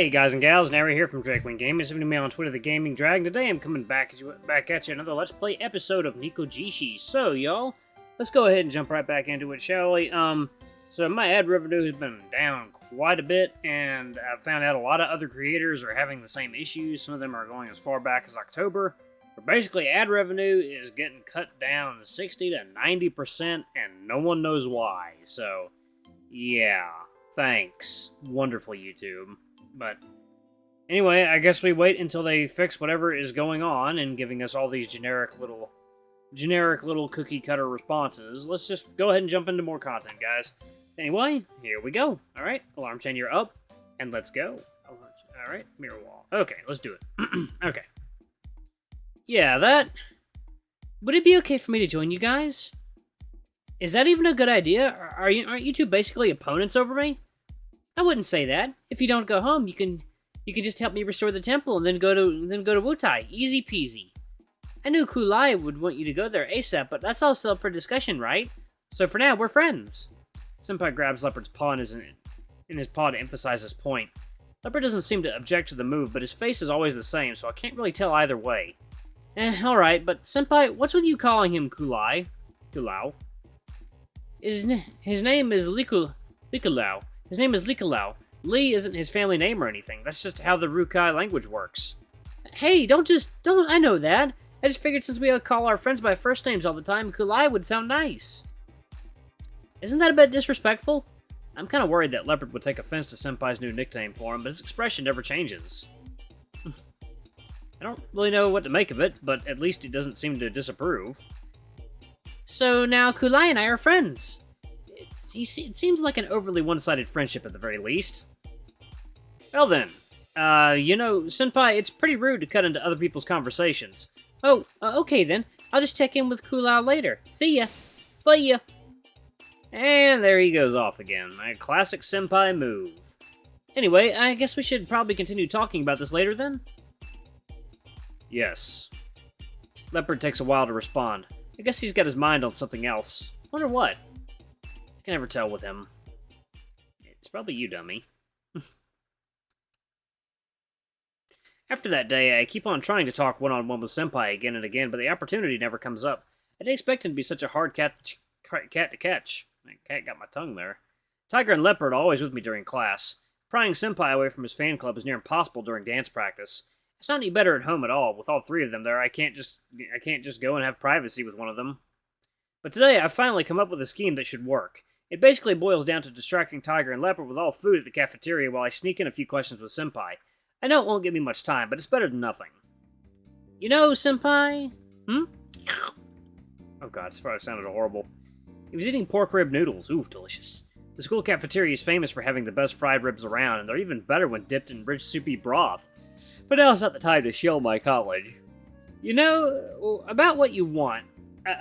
Hey guys and gals, Nary here from Drakewing Gaming. Send me on Twitter, the Gaming Dragon. Today I'm coming back at you another Let's Play episode of Nekojishi. So y'all, let's go ahead and jump right back into it, shall we? So my ad revenue has been down quite a bit, and I've found out a lot of other creators are having the same issues. Some of them are going as far back as October. But basically, ad revenue is getting cut down 60 to 90%, and no one knows why. So, yeah, thanks. Wonderful, YouTube. But anyway, I guess we wait until they fix whatever is going on and giving us all these generic little cookie cutter responses. Let's just go ahead and jump into more content, guys. Anyway, here we go. All right, alarm chain, you're up, and let's go. All right, mirror wall. Okay, let's do it. Okay. Yeah, that... Would it be okay for me to join you guys? Is that even a good idea? Aren't you two basically opponents over me? I wouldn't say that. If you don't go home, you can just help me restore the temple and then go to Wutai. Easy peasy. I knew Kulai would want you to go there ASAP, but that's all still up for discussion, right? So for now, we're friends. Senpai grabs Leopard's paw in his paw to emphasize his point. Leopard doesn't seem to object to the move, but his face is always the same, so I can't really tell either way. Alright, but Senpai, what's with you calling him Kulai? Kulao? His name is Likulao. His name is Liao. Li isn't his family name or anything. That's just how the Rukai language works. Hey, don't, I know that. I just figured since we all call our friends by first names all the time, Kulai would sound nice. Isn't that a bit disrespectful? I'm kind of worried that Leopard would take offense to Senpai's new nickname for him, but his expression never changes. I don't really know what to make of it, but at least he doesn't seem to disapprove. So now Kulai and I are friends. It seems like an overly one-sided friendship at the very least. Well then, Senpai, it's pretty rude to cut into other people's conversations. Oh, okay then. I'll just check in with Kulao later. See ya. See ya. And there he goes off again. A classic Senpai move. Anyway, I guess we should probably continue talking about this later then? Yes. Leopard takes a while to respond. I guess he's got his mind on something else. Wonder what? I can never tell with him. It's probably you, dummy. After that day, I keep on trying to talk one-on-one with Senpai again and again, but the opportunity never comes up. I didn't expect him to be such a hard cat to catch. That cat got my tongue there. Tiger and Leopard are always with me during class. Prying Senpai away from his fan club is near impossible during dance practice. It's not any better at home at all. With all three of them there, I can't just go and have privacy with one of them. But today, I've finally come up with a scheme that should work. It basically boils down to distracting Tiger and Leopard with all food at the cafeteria while I sneak in a few questions with Senpai. I know it won't give me much time, but it's better than nothing. You know, Senpai? Oh god, this probably sounded horrible. He was eating pork rib noodles. Ooh, delicious. The school cafeteria is famous for having the best fried ribs around, and they're even better when dipped in rich soupy broth. But now's not the time to shill my college. You know, about what you want.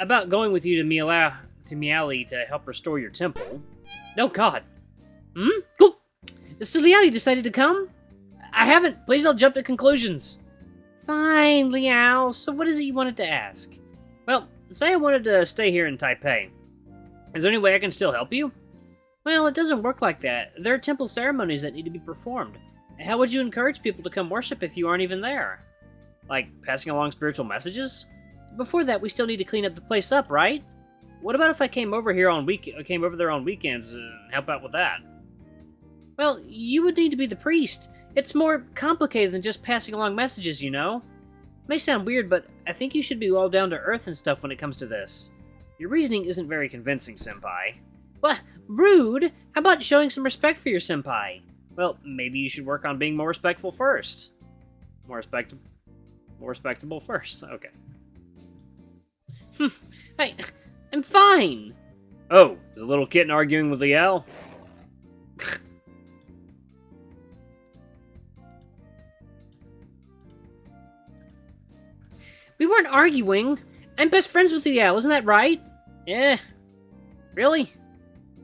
About going with you to Miali to help restore your temple. Oh god. Cool. So Liao, you decided to come? I haven't. Please don't jump to conclusions. Fine, Liao. So what is it you wanted to ask? Well, say I wanted to stay here in Taipei. Is there any way I can still help you? Well, it doesn't work like that. There are temple ceremonies that need to be performed. How would you encourage people to come worship if you aren't even there? Like, passing along spiritual messages? Before that, we still need to clean up the place up, right? What about if I came over there on weekends and help out with that? Well, you would need to be the priest. It's more complicated than just passing along messages, you know? It may sound weird, but I think you should be all down to earth and stuff when it comes to this. Your reasoning isn't very convincing, Senpai. What? Rude? How about showing some respect for your Senpai? Well, maybe you should work on being more respectful first. More respectable first. Okay. Hey, I'm fine! Oh, is the little kitten arguing with Liao? We weren't arguing. I'm best friends with Liao, isn't that right? Really?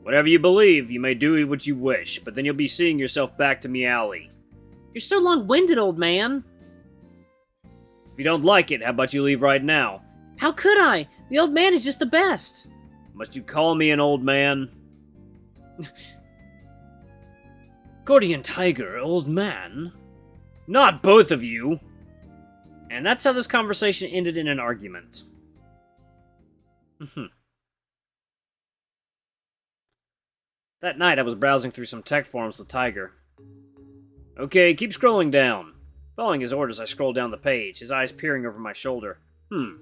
Whatever you believe, you may do what you wish, but then you'll be seeing yourself back to Miali. You're so long-winded, old man. If you don't like it, how about you leave right now? How could I? The old man is just the best. Must you call me an old man? Guardian Tiger, old man. Not both of you! And that's how this conversation ended in an argument. That night, I was browsing through some tech forums with Tiger. Okay, keep scrolling down. Following his orders, I scrolled down the page, his eyes peering over my shoulder. So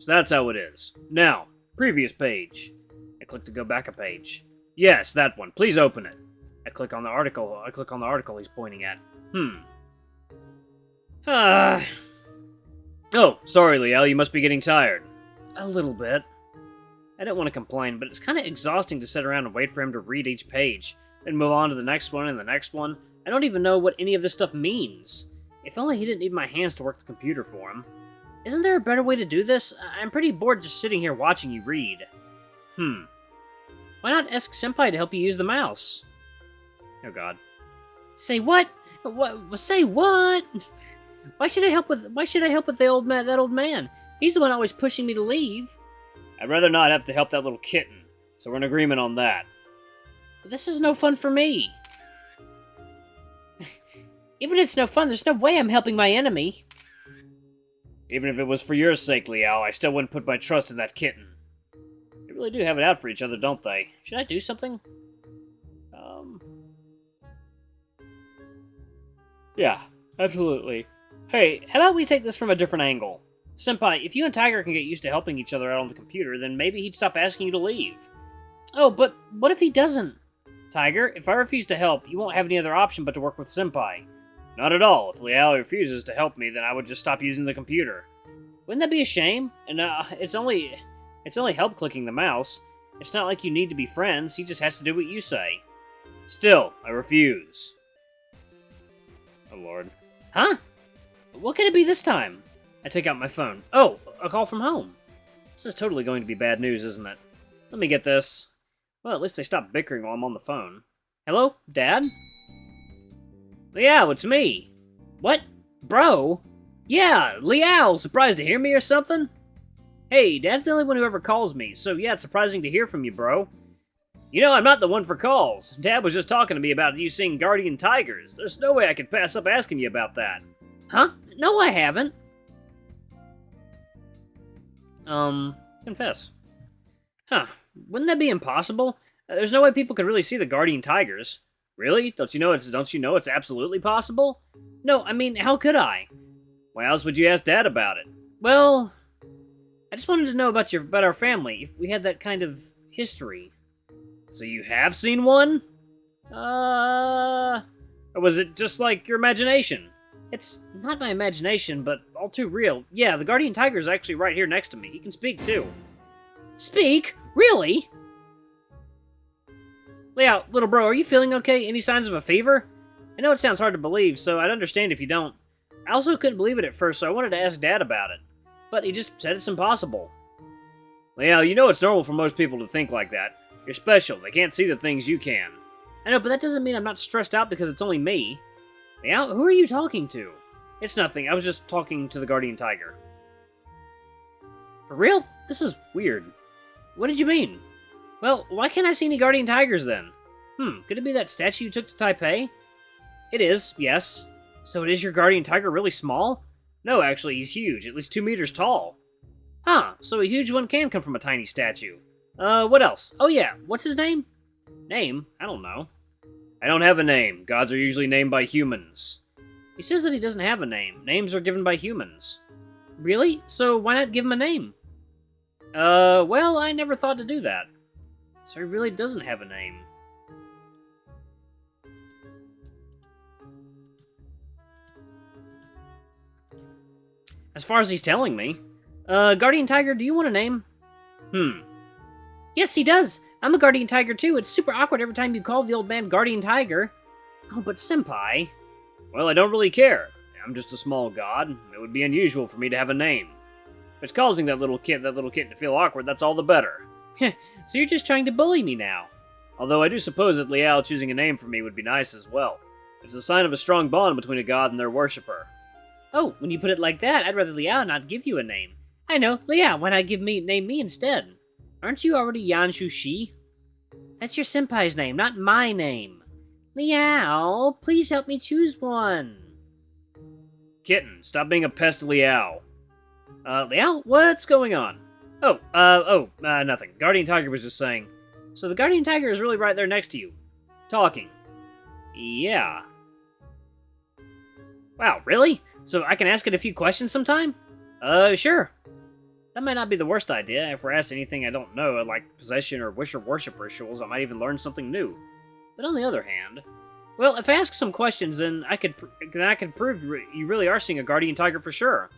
that's how it is. Now, previous page. I click to go back a page. Yes, that one. Please open it. I click on the article he's pointing at. Oh, sorry, Liao, you must be getting tired. A little bit. I don't want to complain, but it's kind of exhausting to sit around and wait for him to read each page, then move on to the next one and the next one. I don't even know what any of this stuff means. If only he didn't need my hands to work the computer for him. Isn't there a better way to do this? I'm pretty bored just sitting here watching you read. Why not ask Senpai to help you use the mouse? Oh god. Say what? What? Say what? Why should I help with that old man? He's the one always pushing me to leave. I'd rather not have to help that little kitten, so we're in agreement on that. But this is no fun for me. Even if it's no fun, there's no way I'm helping my enemy. Even if it was for your sake, Liao, I still wouldn't put my trust in that kitten. They really do have it out for each other, don't they? Should I do something? Yeah, absolutely. Hey, how about we take this from a different angle? Senpai, if you and Tiger can get used to helping each other out on the computer, then maybe he'd stop asking you to leave. Oh, but what if he doesn't? Tiger, if I refuse to help, you won't have any other option but to work with Senpai. Not at all. If Liao refuses to help me, then I would just stop using the computer. Wouldn't that be a shame? And it's only help clicking the mouse. It's not like you need to be friends. He just has to do what you say. Still, I refuse. Oh lord. Huh? What could it be this time? I take out my phone. Oh, a call from home. This is totally going to be bad news, isn't it? Let me get this. Well, at least they stopped bickering while I'm on the phone. Hello? Dad? Liao, it's me. What? Bro? Yeah, Liao, surprised to hear me or something? Hey, Dad's the only one who ever calls me, so yeah, it's surprising to hear from you, bro. You know, I'm not the one for calls. Dad was just talking to me about you seeing Guardian Tigers. There's no way I could pass up asking you about that. Huh? No, I haven't. Confess. Huh. Wouldn't that be impossible? There's no way people could really see the Guardian Tigers. Really? Don't you know it's absolutely possible? No, I mean, how could I? Why else would you ask Dad about it? Well, I just wanted to know about our family, if we had that kind of history. So you have seen one? Or was it just like your imagination? It's not my imagination, but all too real. Yeah, the Guardian Tiger is actually right here next to me. He can speak, too. Speak? Really? Liao, little bro, are you feeling okay? Any signs of a fever? I know it sounds hard to believe, so I'd understand if you don't. I also couldn't believe it at first, so I wanted to ask Dad about it. But he just said it's impossible. Liao, you know it's normal for most people to think like that. You're special. They can't see the things you can. I know, but that doesn't mean I'm not stressed out because it's only me. Liao, who are you talking to? It's nothing. I was just talking to the Guardian Tiger. For real? This is weird. What did you mean? Well, why can't I see any Guardian Tigers then? Could it be that statue you took to Taipei? It is, yes. So it is your Guardian Tiger really small? No, actually, he's huge, at least 2 meters tall. Huh, so a huge one can come from a tiny statue. What else? Oh yeah, what's his name? Name? I don't know. I don't have a name. Gods are usually named by humans. He says that he doesn't have a name. Names are given by humans. Really? So why not give him a name? Well, I never thought to do that. So he really doesn't have a name. As far as he's telling me. Guardian Tiger, do you want a name? Yes, he does. I'm a Guardian Tiger too. It's super awkward every time you call the old man Guardian Tiger. Oh, but Senpai... Well, I don't really care. I'm just a small god. It would be unusual for me to have a name. If it's causing that little kitten to feel awkward, that's all the better. So you're just trying to bully me now. Although I do suppose that Liao choosing a name for me would be nice as well. It's a sign of a strong bond between a god and their worshipper. Oh, when you put it like that, I'd rather Liao not give you a name. I know, Liao, why not name me instead? Aren't you already Yanshu Shi? That's your senpai's name, not my name. Liao, please help me choose one. Kitten, stop being a pest, Liao. Liao, what's going on? Nothing. Guardian Tiger was just saying. So the Guardian Tiger is really right there next to you. Talking. Yeah. Wow, really? So I can ask it a few questions sometime? Sure. That might not be the worst idea. If we're asked anything I don't know, like possession or wish or worship rituals, I might even learn something new. But on the other hand, well, if I ask some questions, then I could prove you really are seeing a Guardian Tiger for sure.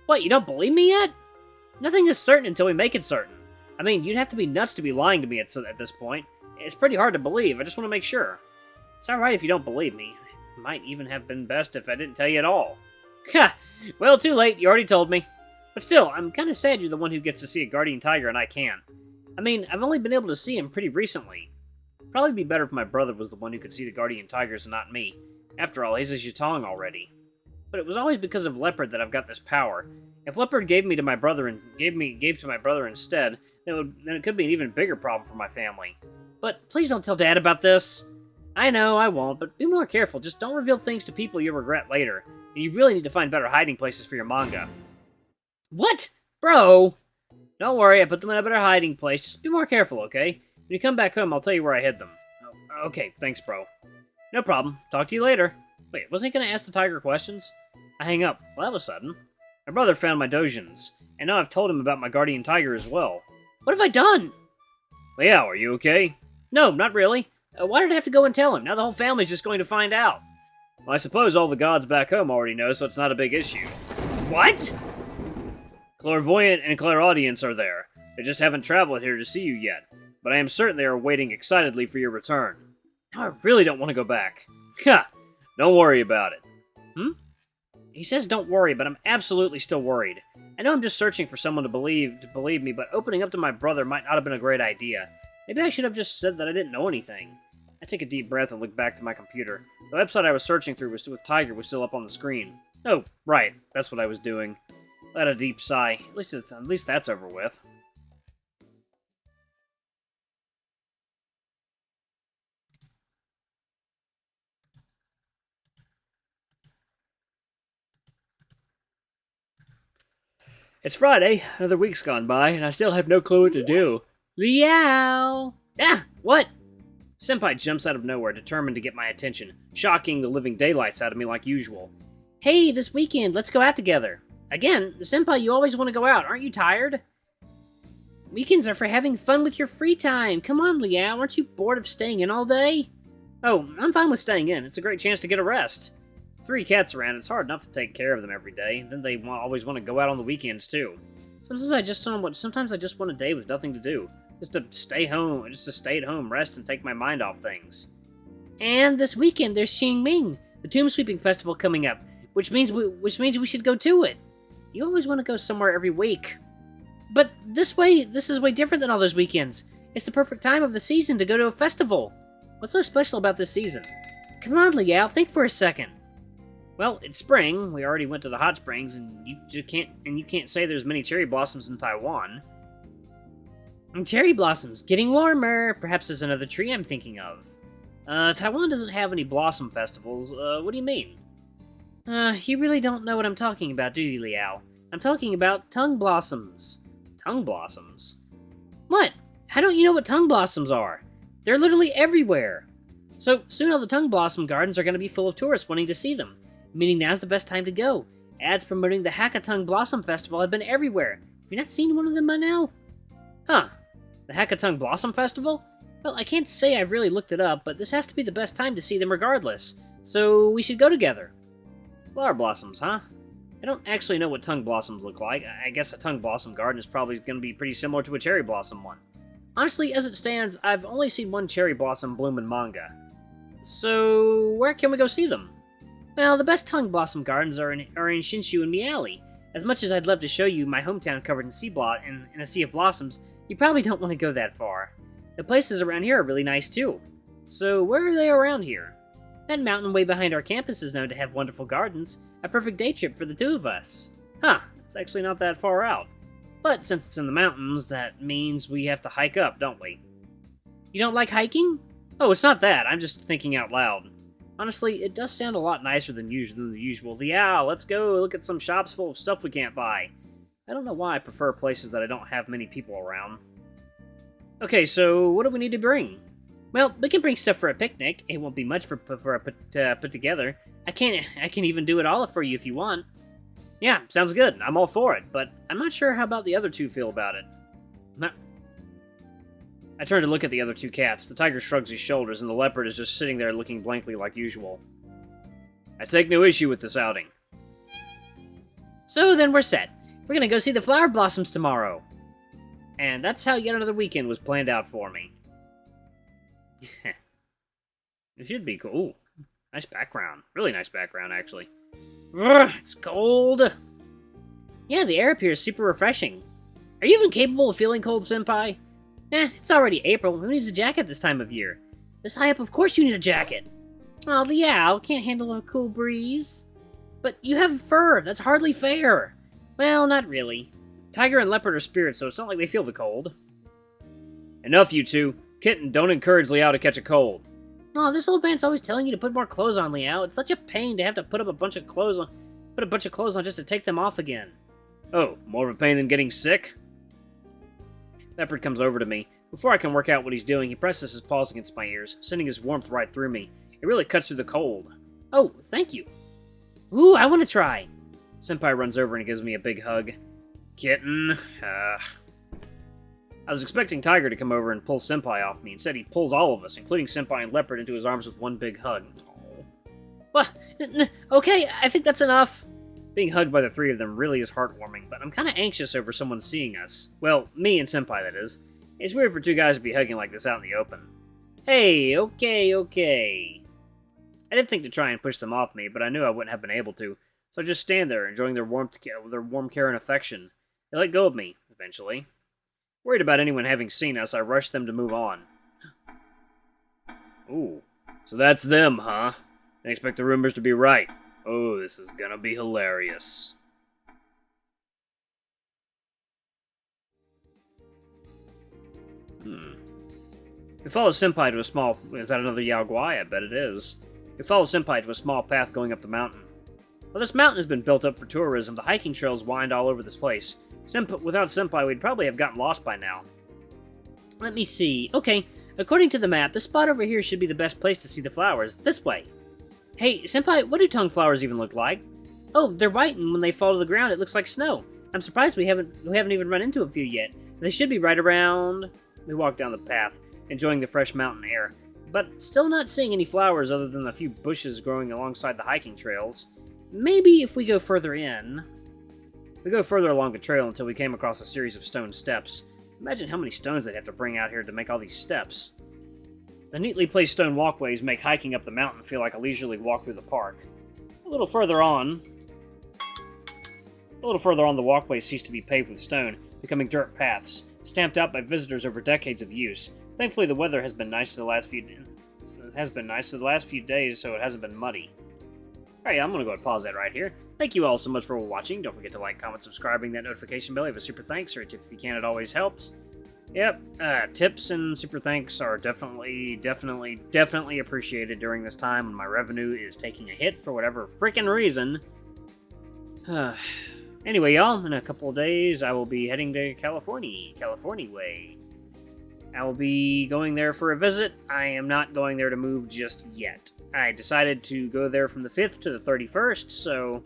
What, you don't believe me yet? Nothing is certain until we make it certain. I mean, you'd have to be nuts to be lying to me at this point. It's pretty hard to believe. I just want to make sure. It's alright if you don't believe me. It might even have been best if I didn't tell you at all. Ha! Well, too late. You already told me. But still, I'm kind of sad you're the one who gets to see a Guardian Tiger and I can't. I mean, I've only been able to see him pretty recently. It'd probably be better if my brother was the one who could see the Guardian Tigers and not me. After all, he's a Yutong already. But it was always because of Leopard that I've got this power. If Leopard gave to my brother instead, then it could be an even bigger problem for my family. But please don't tell Dad about this. I know, I won't, but be more careful. Just don't reveal things to people you'll regret later. You really need to find better hiding places for your manga. What? Bro! Don't worry, I put them in a better hiding place. Just be more careful, okay? When you come back home, I'll tell you where I hid them. Oh, okay, thanks, bro. No problem. Talk to you later. Wait, wasn't he gonna ask the tiger questions? I hang up. Well, that was sudden. My brother found my dojins, and now I've told him about my guardian tiger as well. What have I done? Liao, are you okay? No, not really. Why did I have to go and tell him? Now the whole family's just going to find out. Well, I suppose all the gods back home already know, so it's not a big issue. What? Clairvoyant and clairaudience are there. They just haven't traveled here to see you yet, but I am certain they are waiting excitedly for your return. Now I really don't want to go back. Ha! Don't worry about it. He says don't worry, but I'm absolutely still worried. I know I'm just searching for someone to believe me, but opening up to my brother might not have been a great idea. Maybe I should have just said that I didn't know anything. I take a deep breath and look back to my computer. The website I was searching through with Tiger was still up on the screen. Oh, right. That's what I was doing. Let a deep sigh. At least that's over with. It's Friday. Another week's gone by, and I still have no clue what to do. Liao! Ah! What? Senpai jumps out of nowhere, determined to get my attention, shocking the living daylights out of me like usual. Hey, this weekend, let's go out together. Again, Senpai, you always want to go out. Aren't you tired? Weekends are for having fun with your free time. Come on, Liao. Aren't you bored of staying in all day? Oh, I'm fine with staying in. It's a great chance to get a rest. 3 cats around, it's hard enough to take care of them every day. Then they always want to go out on the weekends, too. Sometimes I just want a day with nothing to do. Just to stay at home, rest, and take my mind off things. And this weekend there's Xingming, the Tomb Sweeping Festival coming up, which means we should go to it. You always want to go somewhere every week. But this is way different than all those weekends. It's the perfect time of the season to go to a festival. What's so special about this season? Come on, Liao, think for a second. Well, it's spring. We already went to the hot springs, and you can't say there's many cherry blossoms in Taiwan. And cherry blossoms, getting warmer. Perhaps there's another tree I'm thinking of. Taiwan doesn't have any blossom festivals. What do you mean? You really don't know what I'm talking about, do you, Liao? I'm talking about tongue blossoms. Tongue blossoms? What? How don't you know what tongue blossoms are? They're literally everywhere. So, soon all the tongue blossom gardens are going to be full of tourists wanting to see them, meaning now's the best time to go. Ads promoting the Tung Blossom Festival have been everywhere. Have you not seen one of them by now? Huh. The Tung Blossom Festival? Well, I can't say I've really looked it up, but this has to be the best time to see them regardless. So, we should go together. Flower blossoms, huh? I don't actually know what tongue blossoms look like. I guess a tongue blossom garden is probably going to be pretty similar to a cherry blossom one. Honestly, as it stands, I've only seen one cherry blossom bloom in manga. So, where can we go see them? Well, the best tongue blossom gardens are in Shinshu and Miali. As much as I'd love to show you my hometown covered in in a sea of blossoms, you probably don't want to go that far. The places around here are really nice too. So, where are they around here? That mountain way behind our campus is known to have wonderful gardens. A perfect day trip for the two of us. Huh, it's actually not that far out. But since it's in the mountains, that means we have to hike up, don't we? You don't like hiking? Oh, it's not that. I'm just thinking out loud. Honestly, it does sound a lot nicer than the usual. Liao, let's go look at some shops full of stuff we can't buy. I don't know why I prefer places that I don't have many people around. Okay, so what do we need to bring? Well, we can bring stuff for a picnic. It won't be much for put together. I can even do it all for you if you want. Yeah, sounds good. I'm all for it, but I'm not sure how about the other two feel about it. I turn to look at the other two cats. The tiger shrugs his shoulders, and the leopard is just sitting there looking blankly like usual. I take no issue with this outing. So then we're set. We're gonna go see the flower blossoms tomorrow. And that's how yet another weekend was planned out for me. It should be cool. Ooh, nice background. Really nice background, actually. Ugh, it's cold. Yeah, the air up here is super refreshing. Are you even capable of feeling cold, Senpai? It's already April. Who needs a jacket this time of year? This high up, of course you need a jacket. Oh, Liao can't handle a cool breeze. But you have fur. That's hardly fair. Well, not really. Tiger and leopard are spirits, so it's not like they feel the cold. Enough, you two. Kitten, don't encourage Liao to catch a cold. Oh, this old man's always telling you to put more clothes on, Liao. It's such a pain to have to put a bunch of clothes on just to take them off again. Oh, more of a pain than getting sick? Leopard comes over to me. Before I can work out what he's doing, he presses his paws against my ears, sending his warmth right through me. It really cuts through the cold. Oh, thank you. Ooh, I want to try. Senpai runs over and gives me a big hug. Kitten, I was expecting Tiger to come over and pull Senpai off me. Instead, he pulls all of us, including Senpai and Leopard, into his arms with one big hug. Well, okay, I think that's enough. Being hugged by the three of them really is heartwarming, but I'm kind of anxious over someone seeing us. Well, me and Senpai, that is. It's weird for two guys to be hugging like this out in the open. Hey, okay. I didn't think to try and push them off me, but I knew I wouldn't have been able to, so I just stand there, enjoying their warm care and affection. They let go of me, eventually. Worried about anyone having seen us, I rushed them to move on. Ooh, so that's them, huh? Didn't expect the rumors to be right. Oh, this is gonna be hilarious. We follow Senpai to a small... Is that another Yaoguai? I bet it is. We follow Senpai to a small path going up the mountain. Well, this mountain has been built up for tourism. The hiking trails wind all over this place. Without Senpai, we'd probably have gotten lost by now. Let me see. Okay, according to the map, this spot over here should be the best place to see the flowers. This way. Hey, Senpai, what do tongue flowers even look like? Oh, they're white, and when they fall to the ground, it looks like snow. I'm surprised we haven't even run into a few yet. They should be right around... We walk down the path, enjoying the fresh mountain air, but still not seeing any flowers other than a few bushes growing alongside the hiking trails. Maybe if we go further in... We go further along the trail until we came across a series of stone steps. Imagine how many stones they'd have to bring out here to make all these steps. The neatly placed stone walkways make hiking up the mountain feel like a leisurely walk through the park. A little further on, the walkways cease to be paved with stone, becoming dirt paths, stamped out by visitors over decades of use. Thankfully, the weather has been nice the last few days, so it hasn't been muddy. Alright, I'm gonna go ahead and pause that right here. Thank you all so much for watching. Don't forget to like, comment, subscribe, ring that notification bell. Leave a super thanks or a tip if you can. It always helps. Yep, tips and super thanks are definitely appreciated during this time when my revenue is taking a hit for whatever freaking reason. Anyway, y'all, in a couple of days, I will be heading to California way. I will be going there for a visit. I am not going there to move just yet. I decided to go there from the 5th to the 31st, so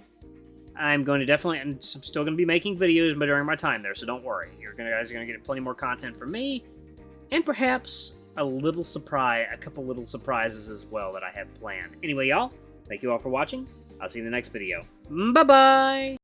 I'm going to I'm still going to be making videos during my time there, so don't worry. You guys are going to get plenty more content from me, and perhaps a couple little surprises as well that I have planned. Anyway, y'all, thank you all for watching. I'll see you in the next video. Bye-bye!